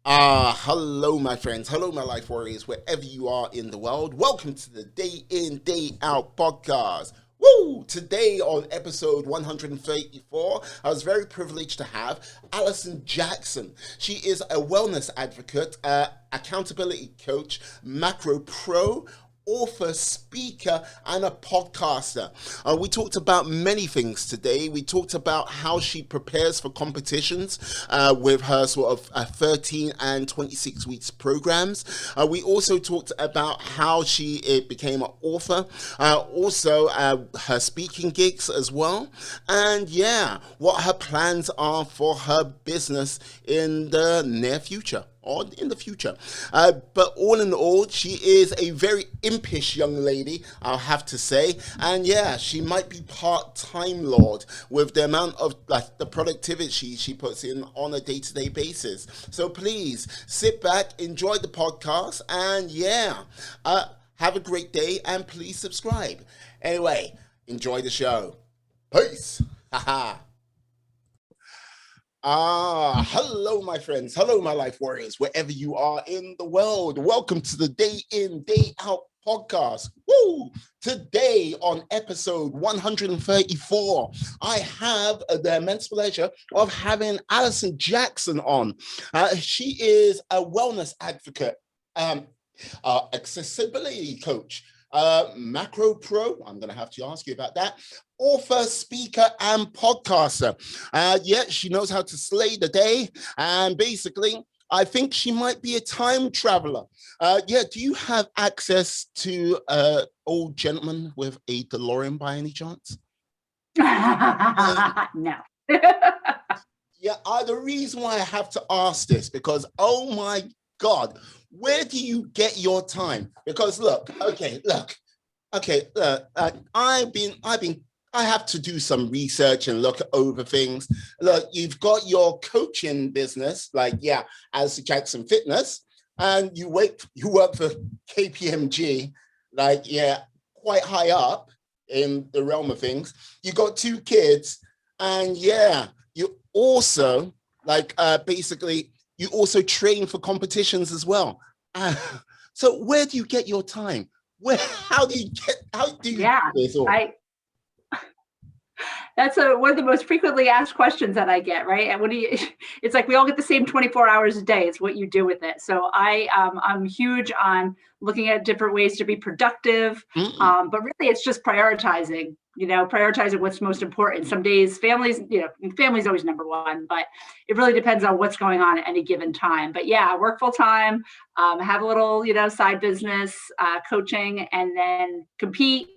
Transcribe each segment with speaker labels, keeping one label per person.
Speaker 1: Hello, my friends. Hello, my life warriors, wherever you are in the world. Welcome to the Day In, Day Out podcast. Woo! Today on episode 134, I was very privileged to have Allison Jackson. She is a wellness advocate, accountability coach, macro pro, author, speaker, and a podcaster. We talked about many things today. We talked about how she prepares for competitions with her sort of 13 and 26 weeks programs. We also talked about how she became an author, also her speaking gigs as well, and yeah, what her plans are for her business in the near future or in the future. But all in all, she is a very impish young lady, I'll have to say. And yeah, she might be part-time Lord with the amount of like the productivity she puts in on a day-to-day basis. So please sit back, enjoy the podcast, and yeah, have a great day and please subscribe. Anyway, enjoy the show. Peace. Haha. Hello, my friends. Hello, my life warriors, wherever you are in the world. Welcome to the Day In, Day Out podcast. Woo! Today, on episode 134, I have the immense pleasure of having Allison Jackson on. She is a wellness advocate, accessibility coach, macro pro. I'm going to have to ask you about that. Author, speaker, and podcaster. Yeah, she knows how to slay the day. And basically, I think she might be a time traveler. Yeah, do you have access to an old gentleman with a DeLorean by any chance?
Speaker 2: No.
Speaker 1: Yeah, the reason why I have to ask this, because oh my God, where do you get your time? Because look, I have to do some research and look over things. Look, you've got your coaching business, like yeah, Allison Jackson Fitness, and you work for KPMG, like yeah, quite high up in the realm of things. You got two kids, and yeah, you also basically you also train for competitions as well. Uh, so where do you get your time? Where how do you
Speaker 2: Yeah,
Speaker 1: do this all?
Speaker 2: I that's one of the most frequently asked questions that I get, right? And what do you it's like we all get the same 24 hours a day. It's what you do with it. So I'm huge on looking at different ways to be productive.
Speaker 1: Mm,
Speaker 2: But really it's just prioritizing, prioritizing what's most important. Some days family's always number one, but it really depends on what's going on at any given time. But yeah, I work full time, have a little, side business, coaching, and then compete,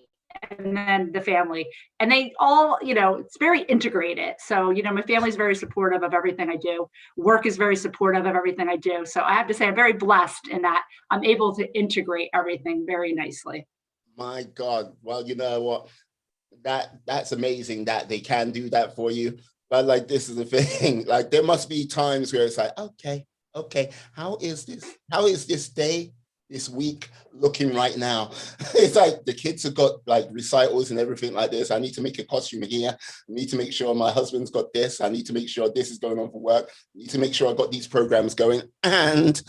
Speaker 2: and then the family, and they all, it's very integrated. So my family's very supportive of everything I do. Work is very supportive of everything I do. So I have to say I'm very blessed in that I'm able to integrate everything very nicely.
Speaker 1: my God. Well, you know what? That's amazing that they can do that for you. But like this is the thing. Like there must be times where it's like, okay, How is this day, this week looking right now? It's like the kids have got like recitals and everything like this. I need to make a costume here. I need to make sure my husband's got this. I need to make sure this is going on for work. I need to make sure I got these programs going. And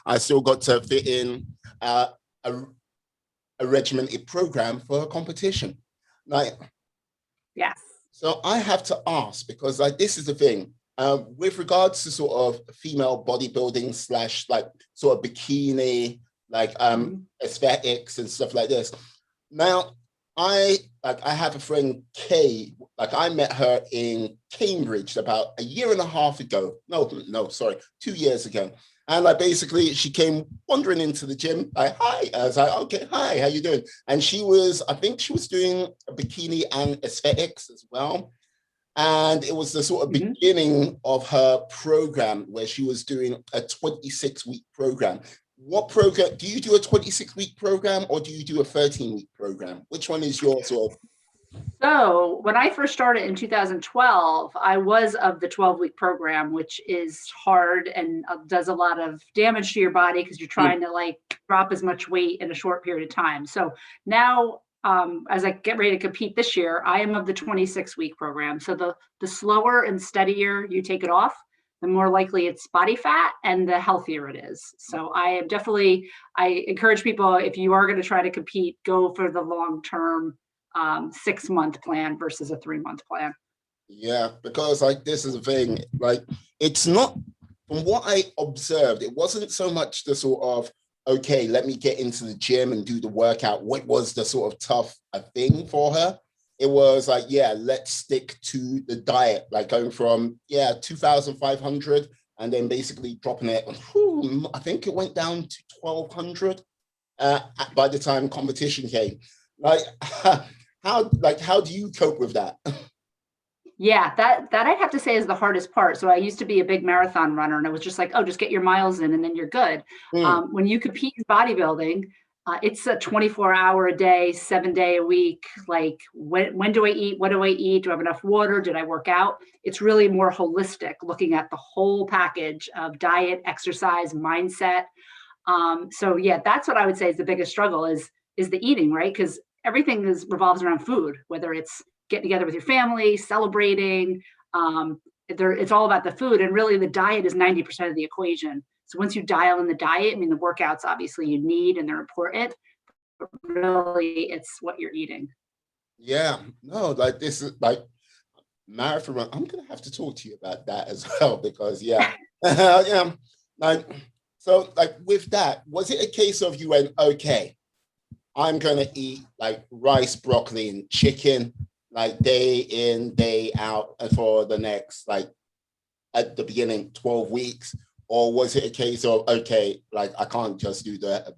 Speaker 1: I still got to fit in a, a regimented program for a competition. Like,
Speaker 2: Yes.
Speaker 1: so I have to ask because like this is the thing. With regards to sort of female bodybuilding slash like sort of bikini, like
Speaker 2: Mhm.
Speaker 1: aesthetics and stuff like this. Now, I have a friend Kay. Like I met her in Cambridge about a year and a half ago. No, sorry, 2 years ago. And like basically, she came wandering into the gym. Like, hi. I was like, okay, hi, how you doing? And I think she was doing a bikini and aesthetics as well. And it was the sort of
Speaker 2: Mhm.
Speaker 1: beginning of her program where she was doing a 26-week program. What program do you do, a 26-week program or do you do a 13-week program? Which one is your sort of
Speaker 2: So when I first started in 2012, I was of the 12-week program, which is hard and does a lot of damage to your body because you're
Speaker 1: mm,
Speaker 2: trying to like drop as much weight in a short period of time. So now, as I get ready to compete this year, I am of the 26-week program. So the slower and steadier you take it off, the more likely it's body fat and the healthier it is. So I encourage people, if you are going to try to compete, go for the long-term 6-month plan versus a 3-month plan.
Speaker 1: Yeah, because like this is the thing, like it's not, from what I observed, it wasn't so much the sort of, okay, let me get into the gym and do the workout. What was the sort of tough thing for her? It was like, yeah, let's stick to the diet, like going from, 2,500 and then basically dropping it. I think it went down to 1,200 by the time competition came. Like, how do you cope with that?
Speaker 2: Yeah, that I'd have to say is the hardest part. So I used to be a big marathon runner, and it was just like, oh, just get your miles in and then you're good. When you compete in bodybuilding, it's a 24-hour a day, 7-day a week. Like, when do I eat? What do I eat? Do I have enough water? Did I work out? It's really more holistic, looking at the whole package of diet, exercise, mindset. So yeah, that's what I would say is the biggest struggle is the eating, right? Because everything revolves around food, whether it's getting together with your family, celebrating. It's all about the food, and really the diet is 90% of the equation. So once you dial in the diet, I mean, the workouts obviously you need and they're important, but really it's what you're eating.
Speaker 1: Yeah, no, like this is like marathon run. I'm gonna have to talk to you about that as well because yeah, yeah, like so like with that, was it a case of you went, okay, I'm gonna eat like rice, broccoli, and chicken like day in, day out for the next like at the beginning 12 weeks? Or was it a case of, okay, like I can't just do the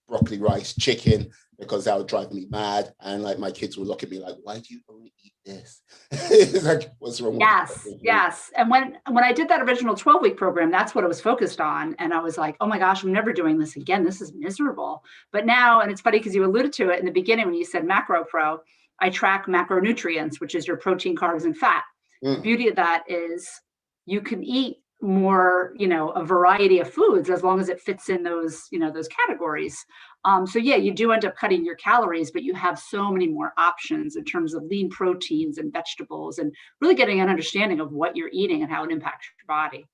Speaker 1: broccoli, rice, chicken because that would drive me mad. And like my kids would look at me like, why do you only eat this? It's like, what's wrong
Speaker 2: Yes,
Speaker 1: with you?
Speaker 2: yes. And when I did that original 12-week program, that's what it was focused on. And I was like, oh my gosh, I'm never doing this again. This is miserable. But now, and it's funny because you alluded to it in the beginning when you said Macro Pro, I track macronutrients, which is your protein, carbs, and fat. The beauty of that is you can eat more, a variety of foods as long as it fits in those, those categories. So yeah, you do end up cutting your calories, but you have so many more options in terms of lean proteins and vegetables, and really getting an understanding of what you're eating and how it impacts your body.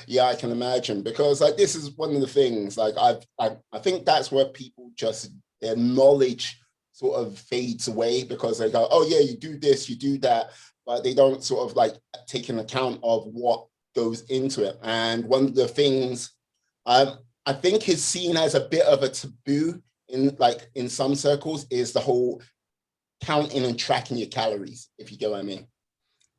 Speaker 1: Yeah, I can imagine, because like this is one of the things like I think that's where people just, their knowledge sort of fades away because they go, oh yeah, you do this, you do that, but they don't sort of like take an account of what goes into it. And one of the things I think is seen as a bit of a taboo in some circles is the whole counting and tracking your calories, if you get what I mean.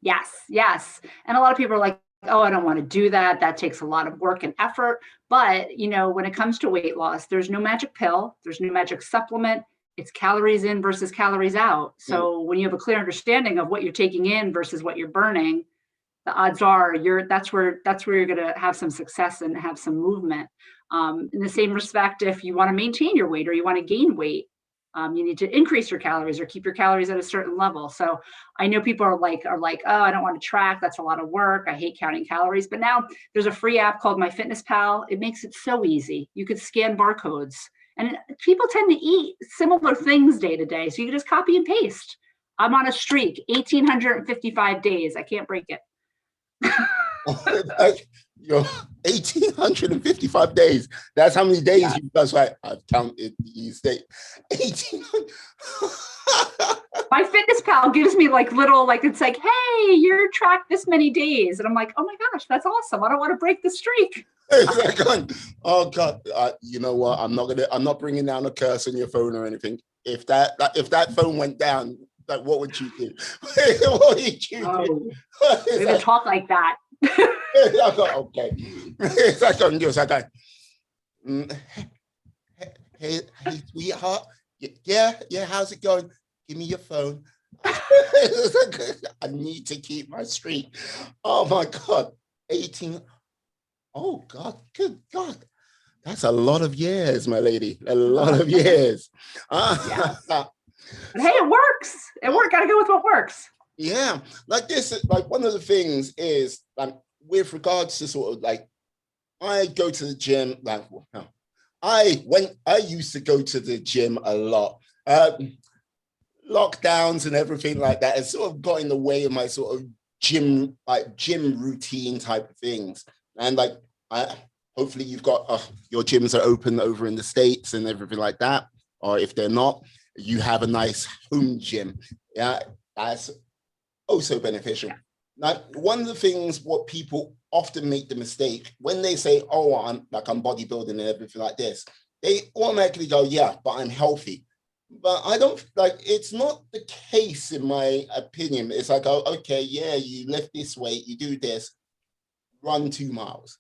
Speaker 2: Yes, yes. And a lot of people are like, oh, I don't want to do that. That takes a lot of work and effort. But, when it comes to weight loss, there's no magic pill, there's no magic supplement. It's calories in versus calories out. So when you have a clear understanding of what you're taking in versus what you're burning, the odds are that's where you're going to have some success and have some movement. In the same respect, if you want to maintain your weight or you want to gain weight, you need to increase your calories or keep your calories at a certain level. So I know people are like, oh, I don't want to track. That's a lot of work. I hate counting calories. But now there's a free app called MyFitnessPal. It makes it so easy. You could scan barcodes, and people tend to eat similar things day to day. So you can just copy and paste. I'm on a streak, 1,855 days. I can't break it.
Speaker 1: Like, 1,855 days. That's how many days you guys right. I've counted these days. 1,800.
Speaker 2: My FitnessPal gives me like little, it's like, hey, you're tracked this many days. And I'm like, oh my gosh, that's awesome. I don't want to break the streak.
Speaker 1: It's like, oh God, you know what? I'm not bringing down a curse on your phone or anything. If that phone went down, like, what would you do? What would you do?
Speaker 2: We would talk like that.
Speaker 1: Okay. It's like, hey, sweetheart. Yeah, how's it going? Give me your phone. I need to keep my streak. Oh my God. 18. Oh God, good God. That's a lot of years, my lady. A lot of years.
Speaker 2: Yeah. But hey, it works. Got to go with what works.
Speaker 1: Yeah, like this, like one of the things is like with regards to sort of like, I go to the gym, like I used to go to the gym a lot. Lockdowns and everything like that has sort of got in the way of my sort of gym routine type of things. And like, hopefully you've got your gyms are open over in the States and everything like that. Or if they're not, you have a nice home gym. Yeah, that's also beneficial. Now, one of the things what people often make the mistake when they say, "Oh, I'm bodybuilding and everything like this," they automatically go, "Yeah, but I'm healthy." But I don't like. It's not the case in my opinion. It's like, oh, okay, yeah, you lift this weight, you do this, run 2 miles.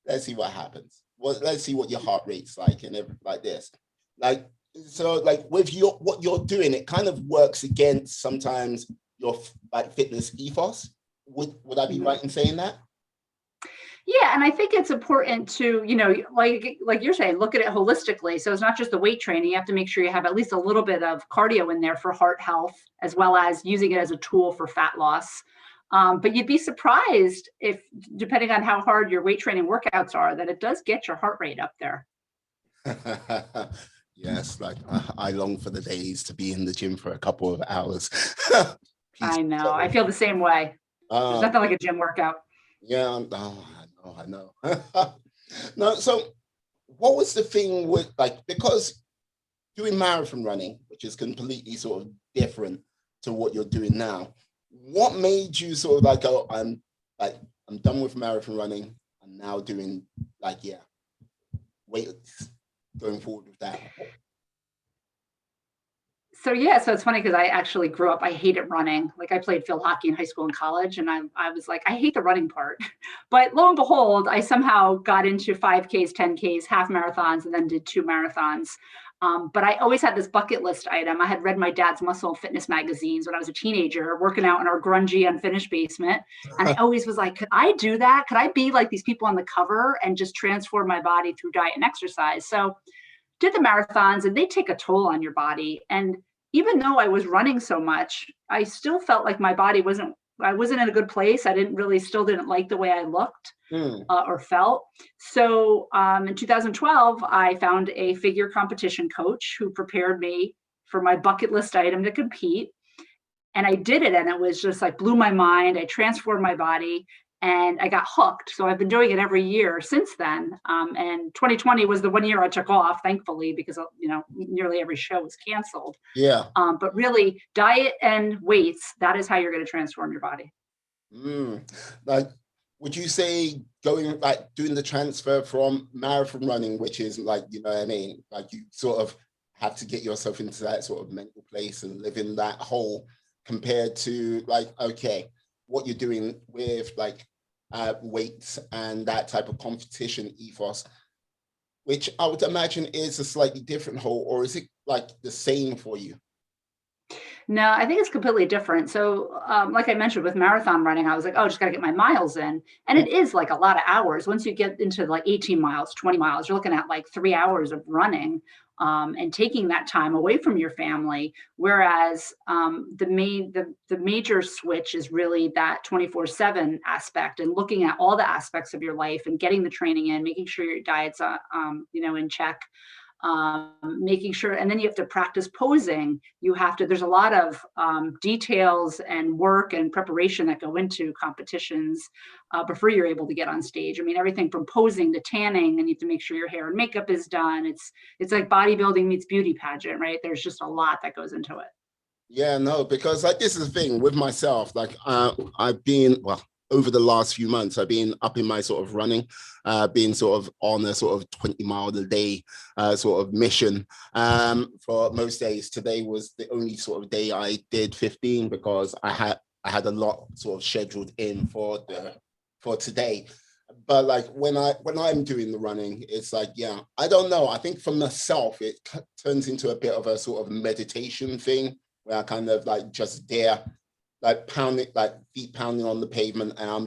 Speaker 1: Let's see what happens. Well, let's see what your heart rate's like and everything like this. Like, so like with what you're doing, it kind of works against sometimes your like fitness ethos. Would I be right in saying that?
Speaker 2: Yeah, and I think it's important to, like you're saying, look at it holistically. So it's not just the weight training. You have to make sure you have at least a little bit of cardio in there for heart health, as well as using it as a tool for fat loss. But you'd be surprised if, depending on how hard your weight training workouts are, that it does get your heart rate up there.
Speaker 1: Yes, like I long for the days to be in the gym for a couple of hours.
Speaker 2: I know. I feel the same way. There's nothing like a gym workout.
Speaker 1: Yeah, I know. No, so what was the thing with like, because doing marathon running, which is completely sort of different to what you're doing now, what made you sort of like go, I'm done with marathon running. I'm now doing weights going forward with that.
Speaker 2: So yeah, so it's funny because I actually grew up, I hated running. Like I played field hockey in high school and college, and I was like, I hate the running part. But lo and behold, I somehow got into 5Ks, 10Ks, half marathons, and then did 2 marathons. But I always had this bucket list item. I had read my dad's muscle and fitness magazines when I was a teenager, working out in our grungy, unfinished basement. And I always was like, could I do that? Could I be like these people on the cover and just transform my body through diet and exercise? So did the marathons, and they take a toll on your body. And even though I was running so much, I still felt like my body I wasn't in a good place. I still didn't like the way I looked or felt. So in 2012, I found a figure competition coach who prepared me for my bucket list item to compete. And I did it, and it was just like blew my mind. I transformed my body and I got hooked. So I've been doing it every year since then. And 2020 was the 1 year I took off, thankfully, because nearly every show was canceled.
Speaker 1: Yeah.
Speaker 2: But really, diet and weights, that is how you're going to transform your body.
Speaker 1: Like, would you say doing the transfer from marathon running, which is like, you know what I mean? Like you sort of have to get yourself into that sort of mental place and live in that hole, compared to like, okay, what you're doing with like weights and that type of competition ethos, which I would imagine is a slightly different hole, or is it like the same for you?
Speaker 2: No, I think it's completely different. So, like I mentioned with marathon running, I was like, oh, just got to get my miles in. And it is like a lot of hours. Once you get into like 18 miles, 20 miles, you're looking at like 3 hours of running and taking that time away from your family. Whereas the major switch is really that 24/7 aspect, and looking at all the aspects of your life and getting the training in, making sure your diet's, in check. Making sure, and then you have to practice posing. There's a lot of details and work and preparation that go into competitions before you're able to get on stage. I mean, everything from posing to tanning, and you have to make sure your hair and makeup is done. It's like bodybuilding meets beauty pageant, right? There's just a lot that goes into it.
Speaker 1: Yeah, no, because like this is the thing with myself. Like I've been, over the last few months, I've been up in my sort of running, being sort of on a sort of 20-mile a day sort of mission for most days. Today was the only sort of day I did 15 because I had a lot sort of scheduled in for today. But like when I'm doing the running, it's like, yeah, I don't know. I think for myself, it turns into a bit of a sort of meditation thing where I kind of like just there, like pounding, like feet pounding on the pavement, and I'm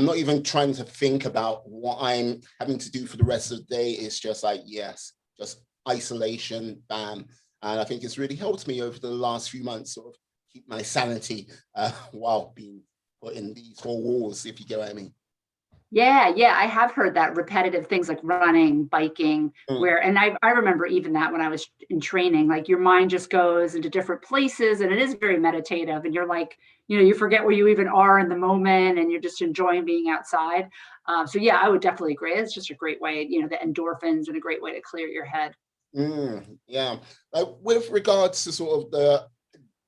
Speaker 1: not even trying to think about what I'm having to do for the rest of the day. It's just like, yes, just isolation, bam. And I think it's really helped me over the last few months sort of keep my sanity while being put in these four walls, if you get what I mean.
Speaker 2: Yeah, I have heard that repetitive things like running, biking,
Speaker 1: Mm.
Speaker 2: where, and I remember even that when I was in training, like your mind just goes into different places and it is very meditative. And you're like, you forget where you even are in the moment and you're just enjoying being outside. So yeah, I would definitely agree. It's just a great way, the endorphins and a great way to clear your head.
Speaker 1: Yeah. Like with regards to sort of the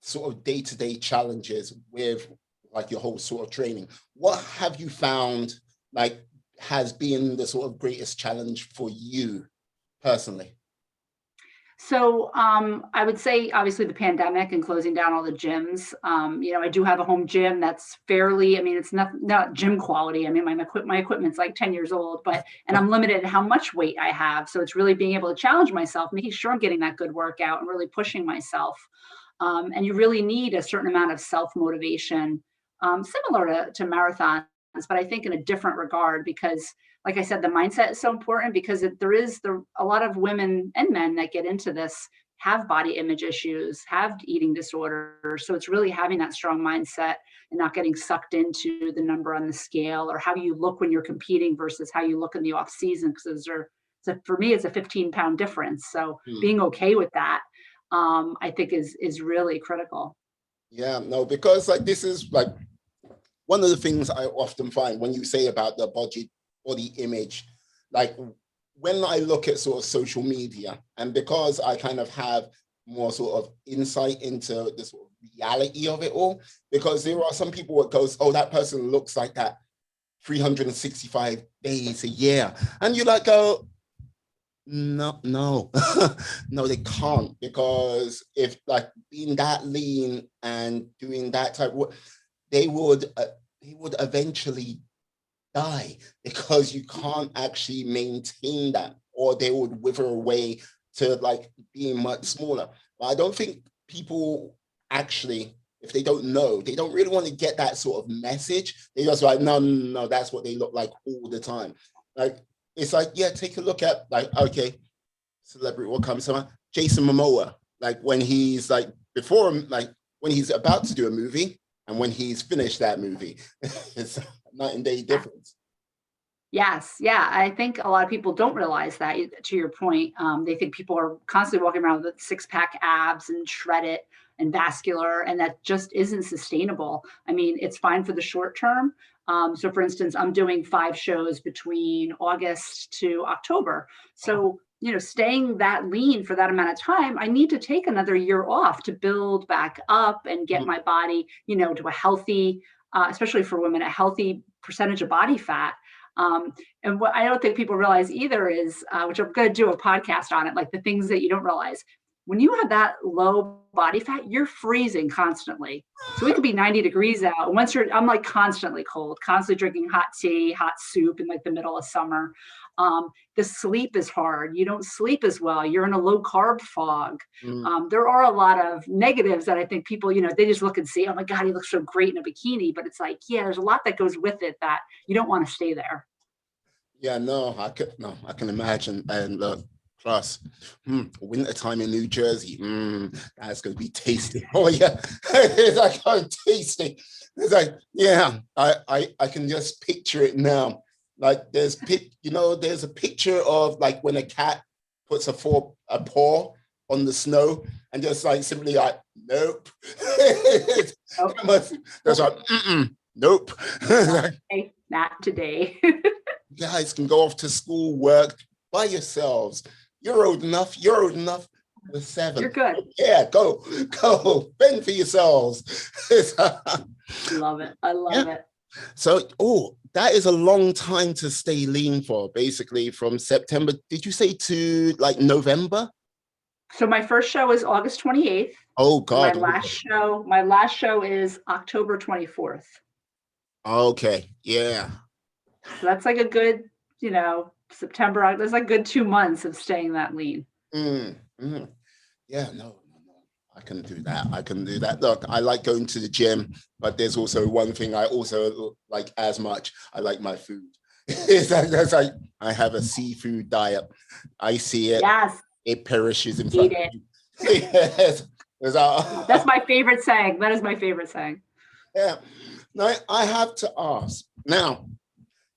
Speaker 1: sort of day-to-day challenges with like your whole sort of training, what have you found like has been the sort of greatest challenge for you personally?
Speaker 2: So I would say obviously the pandemic and closing down all the gyms. I do have a home gym that's fairly, I mean, it's not gym quality. I mean, my equipment's like 10 years old, and I'm limited in how much weight I have. So it's really being able to challenge myself, making sure I'm getting that good workout and really pushing myself. And you really need a certain amount of self-motivation, similar to marathons, but I think in a different regard because like I said, the mindset is so important because a lot of women and men that get into this have body image issues, have eating disorders. So it's really having that strong mindset and not getting sucked into the number on the scale or how you look when you're competing versus how you look in the off season. Because so for me, it's a 15-pound difference. So
Speaker 1: Hmm.
Speaker 2: being okay with that, I think is really critical.
Speaker 1: Yeah, no, because like this is like one of the things I often find when you say about the body image, like when I look at sort of social media, and because I kind of have more sort of insight into the sort of reality of it all, because there are some people that goes, oh, that person looks like that 365 days a year. And you like go, no, no, no, they can't, because if like being that lean and doing that type of work, they would they would eventually die because you can't actually maintain that, or they would wither away to like being much smaller. But I don't think people actually, if they don't know, they don't really want to get that sort of message. They just like, no, no, no, that's what they look like all the time. Like it's like, yeah, take a look at like, okay, celebrity, what comes to mind? Jason Momoa, like when he's like before, like when he's about to do a movie and when he's finished that movie, it's a night and day difference.
Speaker 2: Yes, yeah, I think a lot of people don't realize that. To your point, they think people are constantly walking around with six-pack abs and shredded and vascular, and that just isn't sustainable. I mean, it's fine for the short term. So, for instance, I'm doing 5 shows between August to October. So, staying that lean for that amount of time, I need to take another year off to build back up and get my body, to a healthy, especially for women, a healthy percentage of body fat. And what I don't think people realize either is, which I'm going to do a podcast on it, like the things that you don't realize. When you have that low body fat, you're freezing constantly. So it could be 90 degrees out. And I'm like constantly cold, constantly drinking hot tea, hot soup in like the middle of summer. The sleep is hard. You don't sleep as well. You're in a low carb fog.
Speaker 1: Mm.
Speaker 2: There are a lot of negatives that I think people, they just look and see, oh my God, he looks so great in a bikini. But it's like, yeah, there's a lot that goes with it that you don't want to stay there.
Speaker 1: Yeah, no, I can imagine. And look, plus, winter time in New Jersey, that's gonna be tasty. Oh yeah, it's like oh, tasty. It's like yeah, I can just picture it now. Like there's a picture of like when a cat puts a paw on the snow and just like simply like nope.
Speaker 2: Oh,
Speaker 1: That's like nope.
Speaker 2: not today.
Speaker 1: You guys can go off to school, work by yourselves. You're old enough. You're old enough. We're 7.
Speaker 2: You're good.
Speaker 1: Yeah, go, fend for yourselves.
Speaker 2: Love it. I love
Speaker 1: Yeah.
Speaker 2: it.
Speaker 1: So, that is a long time to stay lean for. Basically, from September. Did you say to like November?
Speaker 2: So my first show is August 28th.
Speaker 1: Oh
Speaker 2: My
Speaker 1: God.
Speaker 2: last
Speaker 1: Okay.
Speaker 2: show, my last show is October 24th.
Speaker 1: Okay. Yeah.
Speaker 2: So that's like a good, September. There's like good 2 months of staying that lean.
Speaker 1: Mm, mm. Yeah. No. I can do that. I can do that. Look, I like going to the gym, but there's also one thing I also like as much. I like my food. That's like I have a seafood diet. I see it.
Speaker 2: Yes.
Speaker 1: It perishes in
Speaker 2: Eat
Speaker 1: front of
Speaker 2: it.
Speaker 1: you. Yes.
Speaker 2: That's my favorite saying. That is my favorite saying.
Speaker 1: Yeah. Now I have to ask. Now,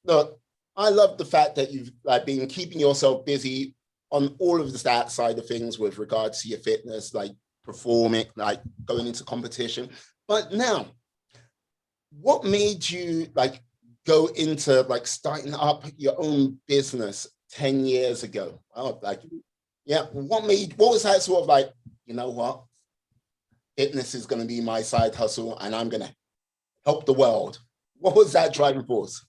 Speaker 1: look, I love the fact that you've like been keeping yourself busy on all of that side of things with regards to your fitness, like performing, like going into competition. But now, what made you like go into like starting up your own business 10 years ago? Oh, like, yeah, what was that sort of like, you know what? Fitness is going to be my side hustle and I'm going to help the world. What was that driving force?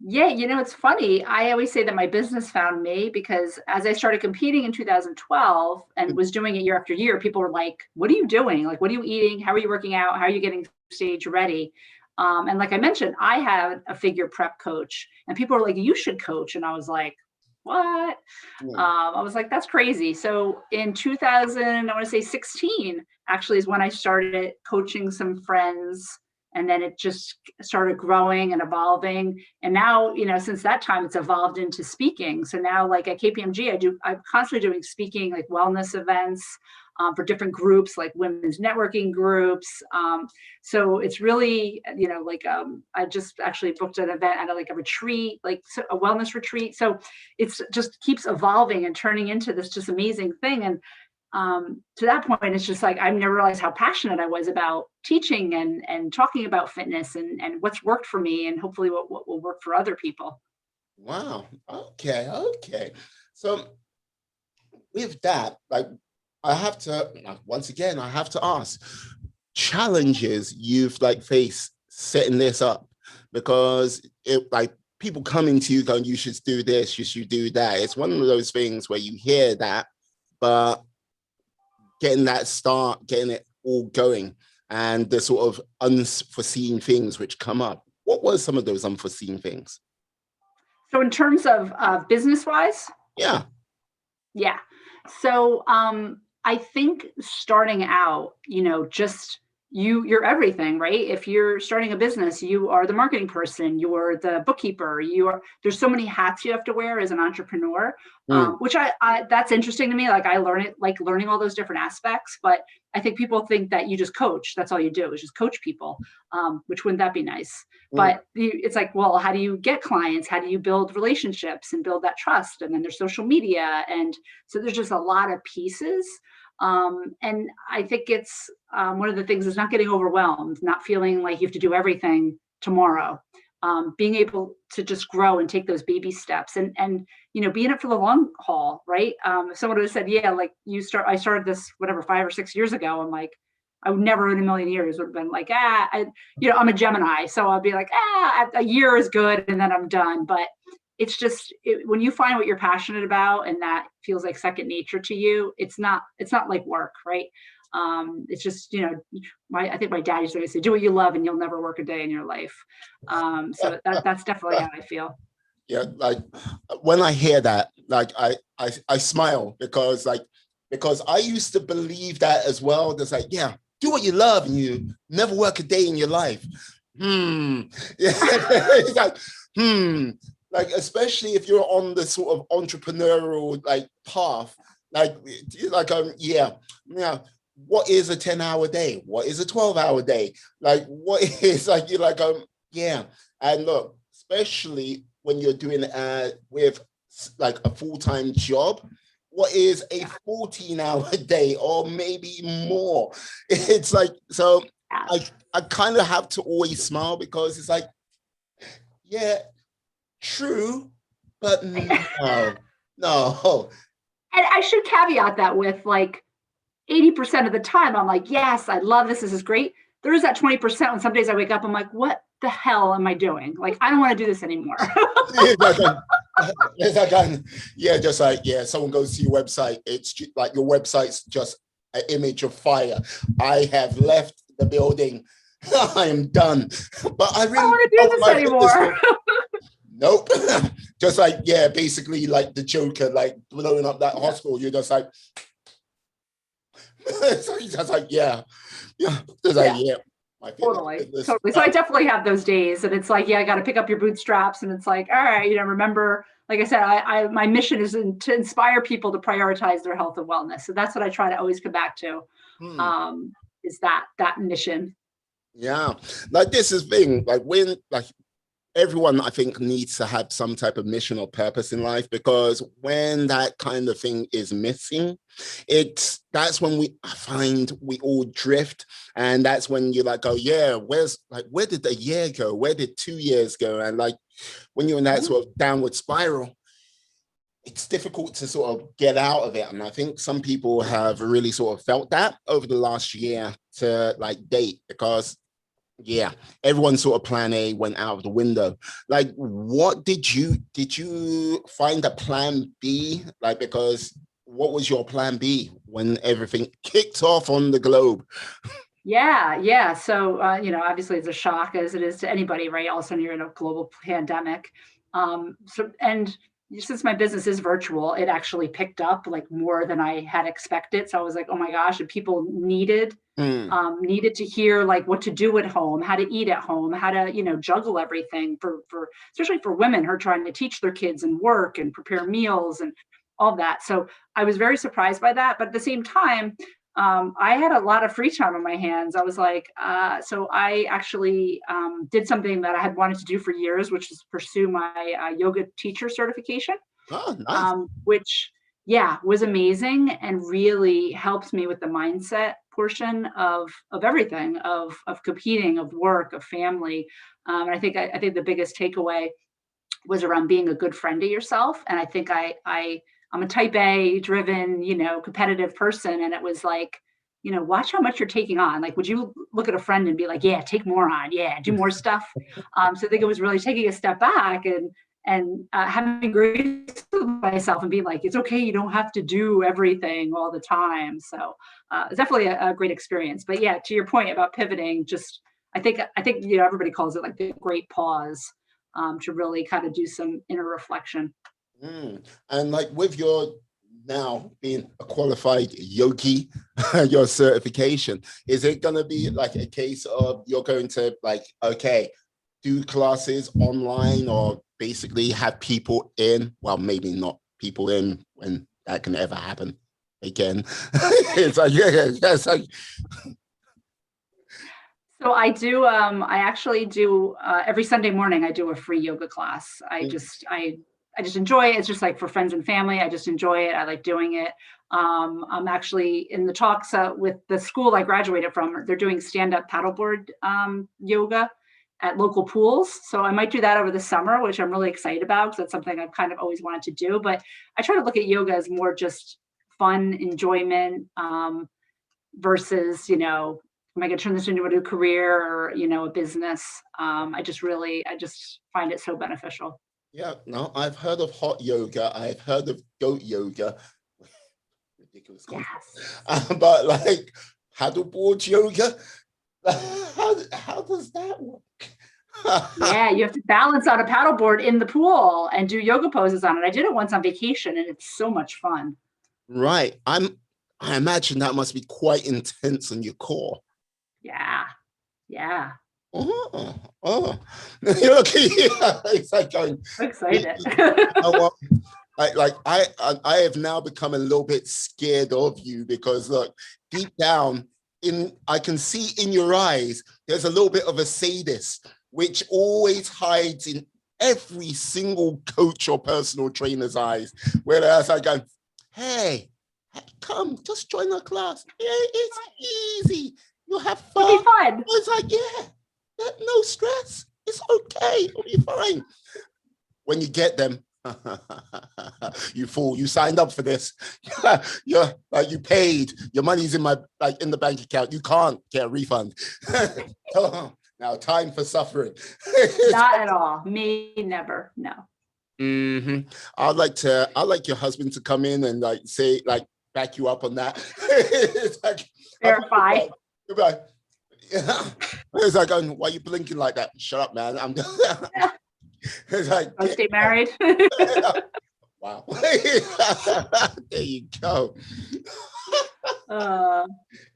Speaker 2: Yeah, it's funny. I always say that my business found me because as I started competing in 2012 and was doing it year after year, people were like, "What are you doing? Like, what are you eating? How are you working out? How are you getting stage ready?" And like I mentioned, I had a figure prep coach, and people were like, "You should coach," and I was like, "What?"
Speaker 1: Yeah.
Speaker 2: I was like, "That's crazy." So in 2000, I want to say 16, actually, is when I started coaching some friends, and then it just started growing and evolving. And now, since that time, it's evolved into speaking. So now, like at KPMG, I'm constantly doing speaking, like wellness events for different groups, like women's networking groups. So it's really, I just actually booked an event at like a retreat, like a wellness retreat. So it's just keeps evolving and turning into this just amazing thing. And to that point, it's just like I've never realized how passionate I was about teaching and talking about fitness and what's worked for me and hopefully what will work for other people.
Speaker 1: Wow. Okay. Okay. So with that, like, I have to once again, I have to ask challenges you've like faced setting this up because it like people coming to you going, you should do this, you should do that. It's one of those things where you hear that, but getting that start, getting it all going, and the sort of unforeseen things which come up. What were some of those unforeseen things?
Speaker 2: So in terms of business wise,
Speaker 1: Yeah.
Speaker 2: yeah. So I think starting out, just you're everything, right? If you're starting a business, you are the marketing person, you're the bookkeeper, there's so many hats you have to wear as an entrepreneur,
Speaker 1: Mm.
Speaker 2: which I that's interesting to me. Like I learn it, like learning all those different aspects, but I think people think that you just coach. That's all you do is just coach people, which wouldn't that be nice?
Speaker 1: Mm.
Speaker 2: But it's like, well, how do you get clients? How do you build relationships and build that trust? And then there's social media. And so there's just a lot of pieces. And I think it's one of the things is not getting overwhelmed, not feeling like you have to do everything tomorrow. Being able to just grow and take those baby steps and be in it for the long haul, right? If someone would have said, yeah, like I started this whatever 5 or 6 years ago, I'm like, I would never in a million years would have been like, I'm a Gemini, so I'll be like, a year is good, and then I'm done. But it's just when you find what you're passionate about, and that feels like second nature to you, it's not like work, right? It's just I think my dad used to say, do what you love, and you'll never work a day in your life. So that's definitely how I feel.
Speaker 1: Yeah, like when I hear that, like I smile because I used to believe that as well. That's like, yeah, do what you love and you never work a day in your life. Yeah. It's like, like especially if you're on the sort of entrepreneurial like path, yeah. What is a 10-hour day? What is a 12-hour day? Like what is like you're like yeah. And look, especially when you're doing with like a full-time job, what is a 14-hour day or maybe more? It's like, so I kind of have to always smile because it's like, yeah, true, but no.
Speaker 2: And I should caveat that with like 80% of the time, I'm like, yes, I love this. This is great. There is that 20% when some days I wake up, I'm like, what the hell am I doing? Like, I don't want to do this anymore.
Speaker 1: Yeah, just like, yeah, someone goes to your website. It's like your website's just an image of fire. I have left the building. I am done. But I
Speaker 2: I
Speaker 1: really
Speaker 2: don't want to do this anymore.
Speaker 1: Nope. Just like, yeah, basically like the Joker, like blowing up that hospital. You're just like, so he's just like, yeah. Just like, yeah.
Speaker 2: Totally. So I definitely have those days, and it's like, yeah, I got to pick up your bootstraps, and it's like, all right, remember, like I said, my mission is to inspire people to prioritize their health and wellness. So that's what I try to always come back to, is that mission.
Speaker 1: Yeah, like this is thing, like when like everyone, I think, needs to have some type of mission or purpose in life, because when that kind of thing is missing, that's when I find we all drift. And that's when you like go, yeah, where did the year go? Where did 2 years go? And like when you're in that sort of downward spiral, it's difficult to sort of get out of it. And I think some people have really sort of felt that over the last year to like date, because yeah, everyone's sort of plan A went out of the window. Like, what did you find a plan B? Like, because what was your plan B when everything kicked off on the globe?
Speaker 2: Yeah. So, obviously it's a shock as it is to anybody, right? All of a sudden you're in a global pandemic. And since my business is virtual, it actually picked up like more than I had expected. So I was like, oh my gosh, and people needed to hear like what to do at home, how to eat at home, how to, juggle everything for especially for women who are trying to teach their kids and work and prepare meals and all that. So I was very surprised by that. But at the same time, I had a lot of free time on my hands. I was like, so I actually did something that I had wanted to do for years, which is pursue my yoga teacher certification.
Speaker 1: Oh, nice.
Speaker 2: Which, yeah, was amazing and really helped me with the mindset portion of everything, of competing, of work, of family. And I think the biggest takeaway was around being a good friend to yourself. And I think I'm a type A driven, competitive person. And it was like, watch how much you're taking on. Like, would you look at a friend and be like, yeah, take more on. Yeah, do more stuff. So I think it was really taking a step back and having grace with myself and being like, it's okay. You don't have to do everything all the time. So it's definitely a great experience. But yeah, to your point about pivoting, just, I think, everybody calls it like the great pause, to really kind of do some inner reflection.
Speaker 1: And like with your now being a qualified yogi, your certification, is it going to be like a case of you're going to like, okay, do classes online or basically have people in? Well, maybe not people in when that can ever happen again. It's like, yeah, it's like.
Speaker 2: So I actually do every Sunday morning, I do a free yoga class. I just enjoy it. It's just like for friends and family. I just enjoy it. I like doing it. I'm actually in the talks with the school I graduated from. They're doing stand-up paddleboard yoga at local pools. So I might do that over the summer, which I'm really excited about because that's something I've kind of always wanted to do. But I try to look at yoga as more just fun, enjoyment, versus, am I going to turn this into a new career or, a business? I just find it so beneficial.
Speaker 1: Yeah, no, I've heard of hot yoga. I've heard of goat yoga. Ridiculous concept.
Speaker 2: Yes.
Speaker 1: But like paddleboard yoga, how does that work?
Speaker 2: Yeah, you have to balance on a paddleboard in the pool and do yoga poses on it. I did it once on vacation and it's so much fun.
Speaker 1: Right. I imagine that must be quite intense on your core.
Speaker 2: Yeah.
Speaker 1: Oh. It's like going.
Speaker 2: I'm excited.
Speaker 1: I have now become a little bit scared of you because look, deep down I can see in your eyes, there's a little bit of a sadist, which always hides in every single coach or personal trainer's eyes. Whereas I go, hey, come, just join our class. Yeah, it's easy. You have fun.
Speaker 2: It'll be fun.
Speaker 1: It's like, yeah, no stress. It's okay. It'll be fine. When you get them, you fool, you signed up for this. You're like, you paid. Your money's in the bank account. You can't get a refund. Now, time for suffering.
Speaker 2: Not at all. Me, never. No.
Speaker 1: Mm-hmm. I'd like your husband to come in and like say, like, back you up on that. It's like,
Speaker 2: verify.
Speaker 1: Goodbye. Yeah. It's like, why are you blinking like that? Shut up, man. I'm it's like,
Speaker 2: I'll stay married.
Speaker 1: Wow. There you go.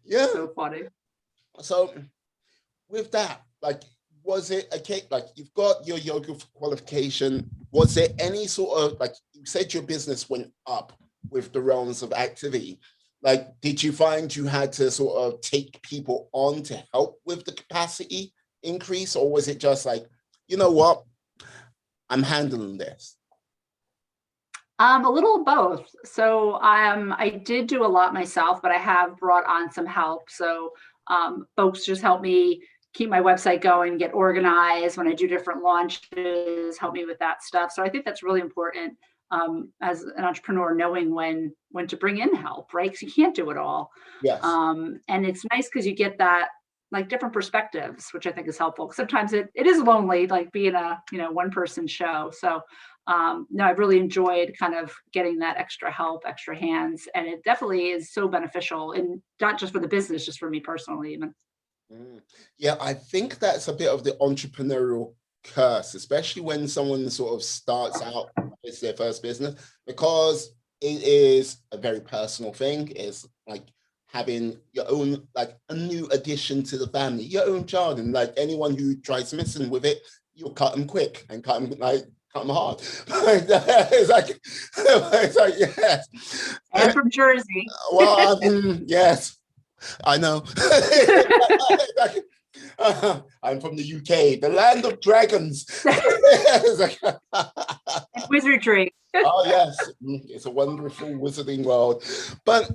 Speaker 1: Yeah.
Speaker 2: So funny.
Speaker 1: So with that, like, was it a case, like you've got your yoga qualification, was there any sort of, like you said your business went up with the realms of activity, like did you find you had to sort of take people on to help with the capacity increase, or was it just like, you know what, I'm handling this?
Speaker 2: A little of both. So I did do a lot myself, but I have brought on some help. So folks just help me keep my website going, get organized when I do different launches, help me with that stuff. So I think that's really important as an entrepreneur, knowing when to bring in help, right? Because you can't do it all.
Speaker 1: Yes.
Speaker 2: And it's nice because you get that like different perspectives, which I think is helpful. Sometimes it is lonely, like being a one person show. So no, I've really enjoyed kind of getting that extra help, extra hands, and it definitely is so beneficial, and not just for the business, just for me personally, even.
Speaker 1: Yeah, I think that's a bit of the entrepreneurial curse, especially when someone sort of starts out, it's their first business, because it is a very personal thing. It's like having your own, like a new addition to the family, your own child, and like anyone who tries messing with it, you'll cut them quick and cut them hard. It's like yes.
Speaker 2: I'm from Jersey.
Speaker 1: Well, yes, I know. I'm from the UK, the land of dragons.
Speaker 2: Wizardry.
Speaker 1: Oh yes, it's a wonderful wizarding world. But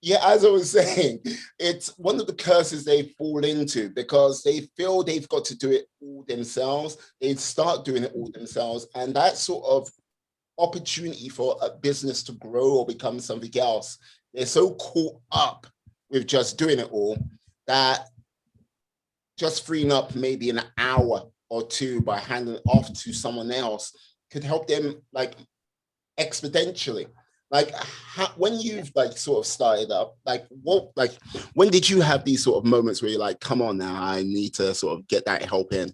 Speaker 1: yeah, as I was saying, it's one of the curses they fall into because they feel they've got to do it all themselves. They start doing it all themselves, and that sort of opportunity for a business to grow or become something else, they're so caught up with just doing it all that just freeing up maybe an hour or two by handing it off to someone else could help them like exponentially. Like when you've like sort of started up, like when did you have these sort of moments where you're like, come on now, I need to sort of get that help in?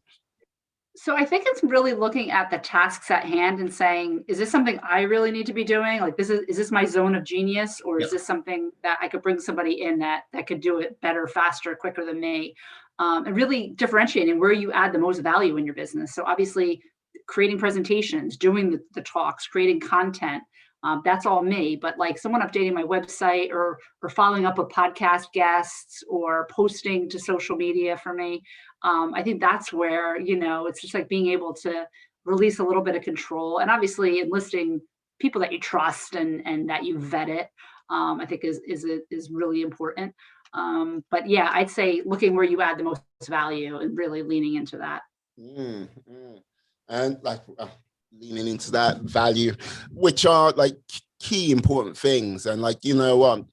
Speaker 2: So I think it's really looking at the tasks at hand and saying, is this something I really need to be doing? Like is this my zone of genius, or is this something that I could bring somebody in that could do it better, faster, quicker than me? And really differentiating where you add the most value in your business. So obviously creating presentations, doing the talks, creating content, that's all me. But like someone updating my website or following up with podcast guests or posting to social media for me, I think that's where it's just like being able to release a little bit of control, and obviously enlisting people that you trust and that you vet it. I think is really important. But yeah, I'd say looking where you add the most value and really leaning into that.
Speaker 1: And like leaning into that value, which are like key important things, and like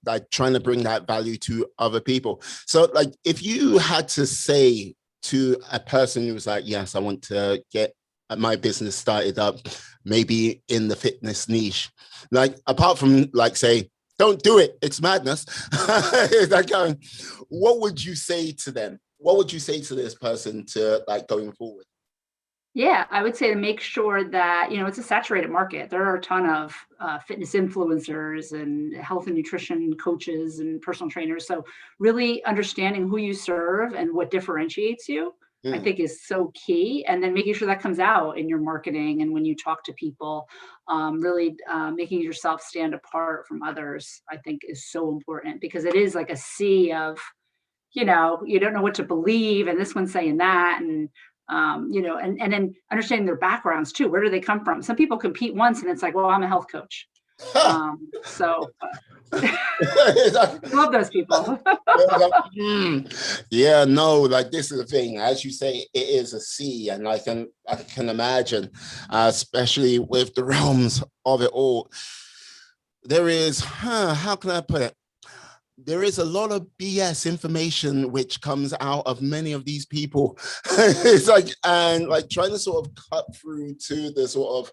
Speaker 1: like trying to bring that value to other people. So like if you had to say to a person who was like, yes, I want to get my business started up, maybe in the fitness niche, like apart from like say, don't do it, it's madness. Like what would you say to them? What would you say to this person to like going forward?
Speaker 2: Yeah, I would say to make sure that, it's a saturated market. There are a ton of fitness influencers and health and nutrition coaches and personal trainers. So really understanding who you serve and what differentiates you, I think is so key. And then making sure that comes out in your marketing and when you talk to people, really making yourself stand apart from others, I think is so important, because it is like a sea of, you don't know what to believe. And this one's saying that. And and then understanding their backgrounds too. Where do they come from? Some people compete once and it's like, well, I'm a health coach. So I love those people.
Speaker 1: Yeah, no, like this is the thing. As you say, it is a sea, and I can imagine, especially with the realms of it all. There is, how can I put it? There is a lot of BS information which comes out of many of these people. It's like, and like trying to sort of cut through to the sort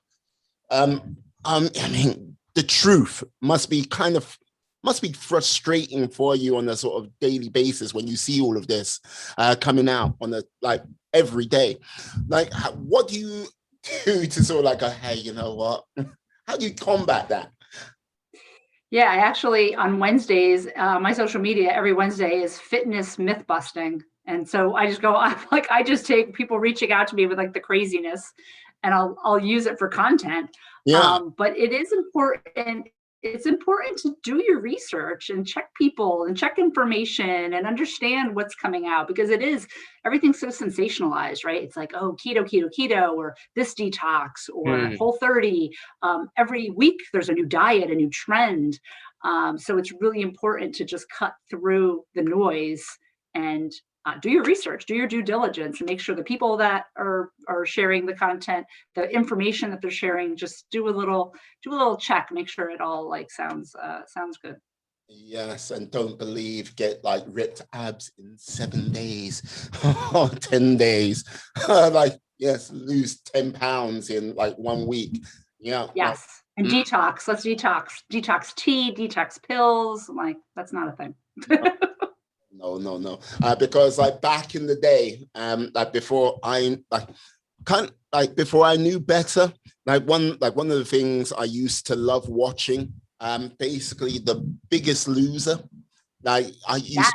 Speaker 1: of, I mean, the truth must be frustrating for you on a sort of daily basis when you see all of this coming out on like every day. Like, what do you do to sort of like, hey, you know what? How do you combat that?
Speaker 2: Yeah, I actually on Wednesdays, my social media every Wednesday is fitness myth busting. And so I just go, I just take people reaching out to me with like the craziness, and I'll use it for content.
Speaker 1: Yeah.
Speaker 2: But it is important it's important to do your research and check people and check information and understand what's coming out, because everything's so sensationalized, right? It's like, oh, keto, keto, keto, or this detox, or
Speaker 1: Mm.
Speaker 2: Whole30. Every week there's a new diet, a new trend. So it's really important to just cut through the noise and do your research, do your due diligence, and make sure the people that are sharing the content, the information that they're sharing, just do a little check, make sure it all like sounds good.
Speaker 1: Yes, and don't believe get like ripped abs in 7 days or 10 days. Like, yes, lose 10 pounds in like 1 week. Yeah.
Speaker 2: Yes. And detox. Let's detox tea, detox pills. I'm like, that's not a thing.
Speaker 1: No. Because like back in the day, like before I before I knew better, one of the things I used to love watching, basically The Biggest Loser.
Speaker 2: Yes.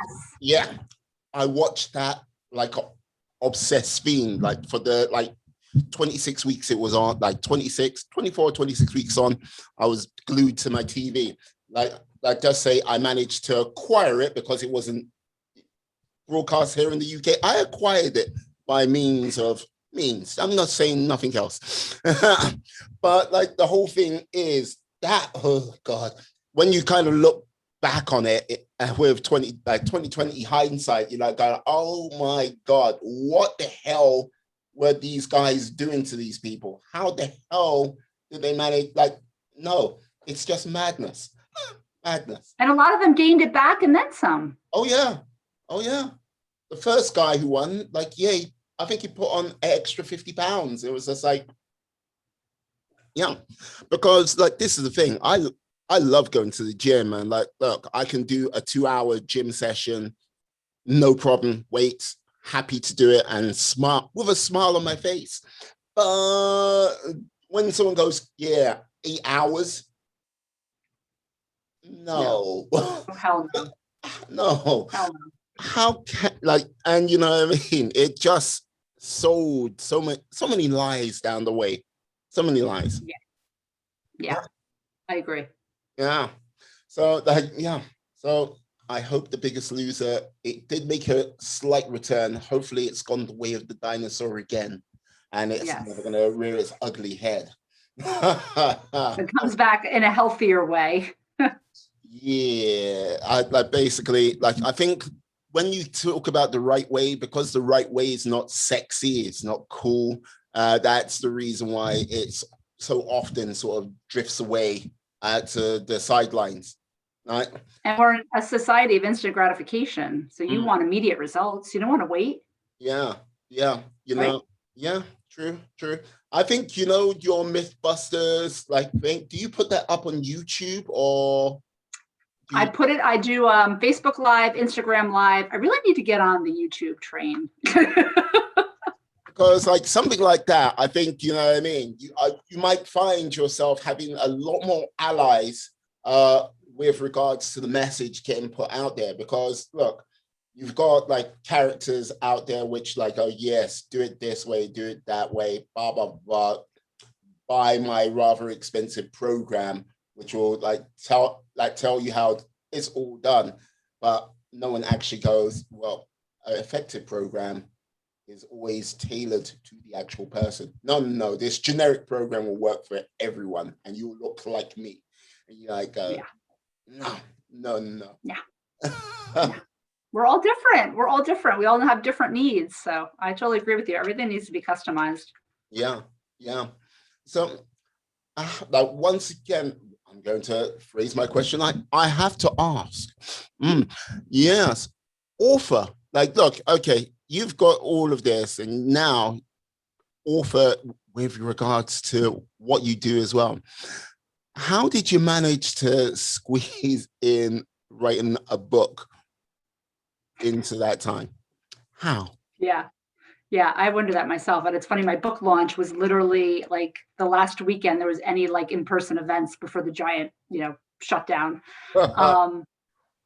Speaker 1: I watched that like obsessed fiend, like for the like 26 weeks it was on, like 26 weeks on. I was glued to my TV. Like just say I managed to acquire it because it wasn't broadcast here in the UK. I acquired it by means. I'm not saying nothing else. But like the whole thing is that, oh God, when you kind of look back on it with 2020 hindsight, you're like, oh my God, what the hell were these guys doing to these people? How the hell did they manage? Like, no, it's just madness. Madness.
Speaker 2: And a lot of them gained it back and then some.
Speaker 1: Oh yeah. The first guy who won, like, yeah, I think he put on extra 50 pounds. It was just like, yeah, because like, this is the thing. I love going to the gym, and like, look, I can do a 2-hour gym session, no problem. Weights, happy to do it, and smart with a smile on my face. But when someone goes, yeah, 8 hours, no.
Speaker 2: Hell no.
Speaker 1: No.
Speaker 2: Hell no.
Speaker 1: How can, like, and you know what I mean? It just sold so many lies down the way. So many lies.
Speaker 2: Yeah. I agree.
Speaker 1: Yeah. So like, yeah. So I hope The Biggest Loser, it did make a slight return. Hopefully it's gone the way of the dinosaur again, and it's never gonna rear its ugly head.
Speaker 2: It comes back in a healthier way.
Speaker 1: Yeah. I think when you talk about the right way, because the right way is not sexy, it's not cool, that's the reason why it's so often sort of drifts away to the sidelines, right?
Speaker 2: And we're in a society of instant gratification. So you want immediate results. You don't want to wait.
Speaker 1: Yeah. You know, yeah, true. I think, you know, your Mythbusters, like, do you put that up on YouTube or?
Speaker 2: I do Facebook Live, Instagram Live. I really need to get on the YouTube train.
Speaker 1: Because like something like that, I think, you know what I mean? You might find yourself having a lot more allies with regards to the message getting put out there. Because look, you've got like characters out there which like, oh yes, do it this way, do it that way, blah, blah, blah. Buy my rather expensive program, which will like tell you how it's all done. But no one actually goes, well, an effective program is always tailored to the actual person. No, this generic program will work for everyone and you'll look like me. And you're like, no.
Speaker 2: Yeah. We're all different. We all have different needs. So I totally agree with you. Everything needs to be customized.
Speaker 1: Yeah. So like once again, I'm going to phrase my question like I have to ask. Yes, author. Like, look, okay, you've got all of this, and now author with regards to what you do as well. How did you manage to squeeze in writing a book into that time? How?
Speaker 2: Yeah, I wonder that myself. And it's funny, my book launch was literally like the last weekend there was any like in-person events before the giant, shutdown.